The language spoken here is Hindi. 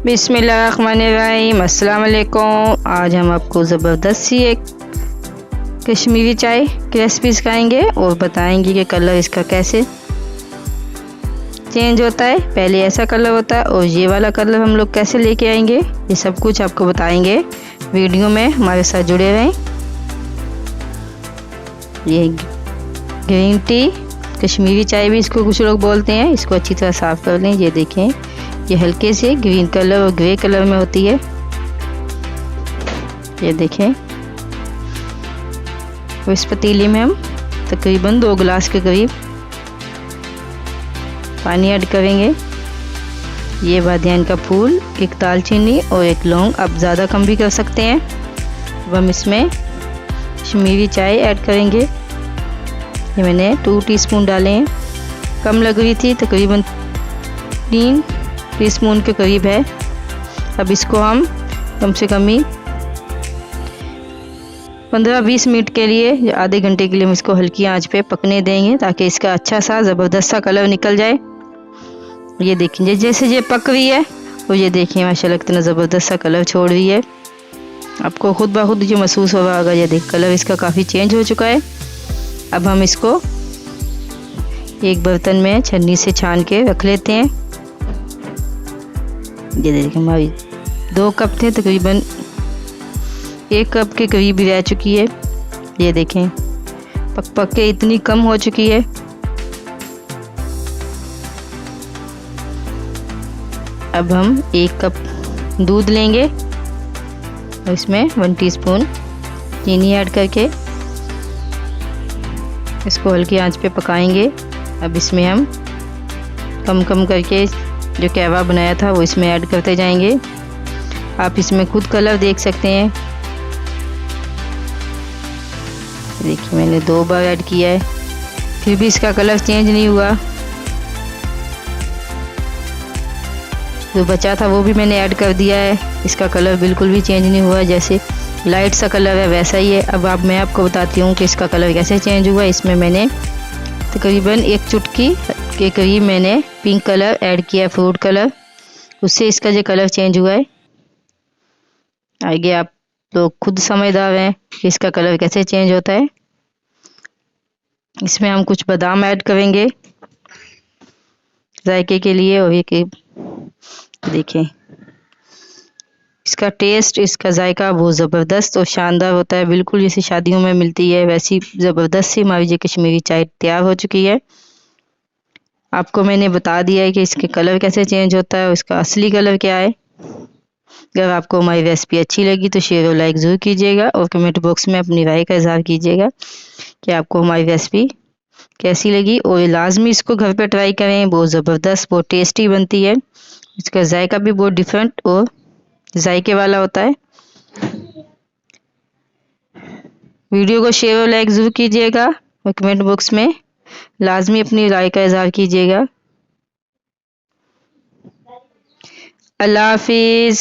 बिस्मिल्लाहिर्रहमानिर्रहीम, अस्सलाम वालेकुम। आज हम आपको ज़बरदस्त सी एक कश्मीरी चाय की रेसिपी सिखाएंगे और बताएंगे कि कलर इसका कैसे चेंज होता है। पहले ऐसा कलर होता है और ये वाला कलर हम लोग कैसे लेके आएंगे, ये सब कुछ आपको बताएंगे। वीडियो में हमारे साथ जुड़े रहें। ये ग्रीन टी, कश्मीरी चाय भी इसको कुछ लोग बोलते हैं। इसको अच्छी तरह साफ़ कर लें। ये देखें, ये हल्के से ग्रीन कलर और ग्रे कलर में होती है। ये देखें, और इस पतीले में हम तकरीबन 2 गिलास के करीब पानी ऐड करेंगे। ये बादियान का फूल, एक दालचीनी और एक लौंग, आप ज़्यादा कम भी कर सकते हैं। अब हम इसमें कश्मीरी चाय ऐड करेंगे। ये मैंने 2 टीस्पून डाले हैं, कम लग रही थी, तकरीबन 3 टीस्पून के करीब है। अब इसको हम कम से कम ही 15-20 मिनट के लिए, आधे घंटे के लिए हम इसको हल्की आंच पे पकने देंगे ताकि इसका अच्छा सा ज़बरदस्त सा कलर निकल जाए। ये देखिए, जैसे ये पक रही है और ये देखिए माशाल्लाह कितना ज़बरदस्त सा कलर छोड़ रही है। आपको खुद ब खुद जो महसूस होगा, अगर ये देख कलर इसका काफ़ी चेंज हो चुका है। अब हम इसको एक बर्तन में छन्नी से छान के रख लेते हैं। ये देखिए, हमारी 2 कप थे, तकरीबन 1 कप के करीब रह चुकी है। ये देखें, पक पक के इतनी कम हो चुकी है। अब हम 1 कप दूध लेंगे और इसमें 1 टीस्पून चीनी ऐड करके इसको हल्की आंच पे पकाएंगे। अब इसमें हम कम कम करके जो कहवा बनाया था वो इसमें ऐड करते जाएंगे। आप इसमें खुद कलर देख सकते हैं। देखिए, मैंने 2 बार ऐड किया है, फिर भी इसका कलर चेंज नहीं हुआ। जो बचा था वो भी मैंने ऐड कर दिया है, इसका कलर बिल्कुल भी चेंज नहीं हुआ। जैसे लाइट सा कलर है वैसा ही है। अब मैं आपको बताती हूँ कि इसका कलर कैसे चेंज हुआ। इसमें मैंने तकरीबन 1 चुटकी के करीब मैंने पिंक कलर ऐड किया, फ्रूट कलर, उससे इसका जो कलर चेंज हुआ है। आगे आप लोग खुद समझदार हैं कि इसका कलर कैसे चेंज होता है। इसमें हम कुछ बादाम ऐड करेंगे जायके के लिए। और ये देखें, इसका टेस्ट, इसका जायका बहुत ज़बरदस्त और शानदार होता है। बिल्कुल जैसे शादियों में मिलती है वैसी ज़बरदस्त सी हमारी ये कश्मीरी चाय तैयार हो चुकी है। आपको मैंने बता दिया है कि इसके कलर कैसे चेंज होता है और इसका असली कलर क्या है। अगर आपको हमारी रेसिपी अच्छी लगी तो शेयर और लाइक ज़रूर कीजिएगा और कमेंट बॉक्स में अपनी राय का इजहार कीजिएगा कि आपको हमारी रेसिपी कैसी लगी। और लाजमी इसको घर पे ट्राई करें, बहुत ज़बरदस्त, बहुत टेस्टी बनती है। इसका जायका भी बहुत डिफरेंट और जायके वाला होता है। वीडियो को शेयर और लाइक ज़रूर कीजिएगा और कमेंट बॉक्स में लाजमी अपनी राय का इजहार कीजिएगा। अल्लाह हाफिज़।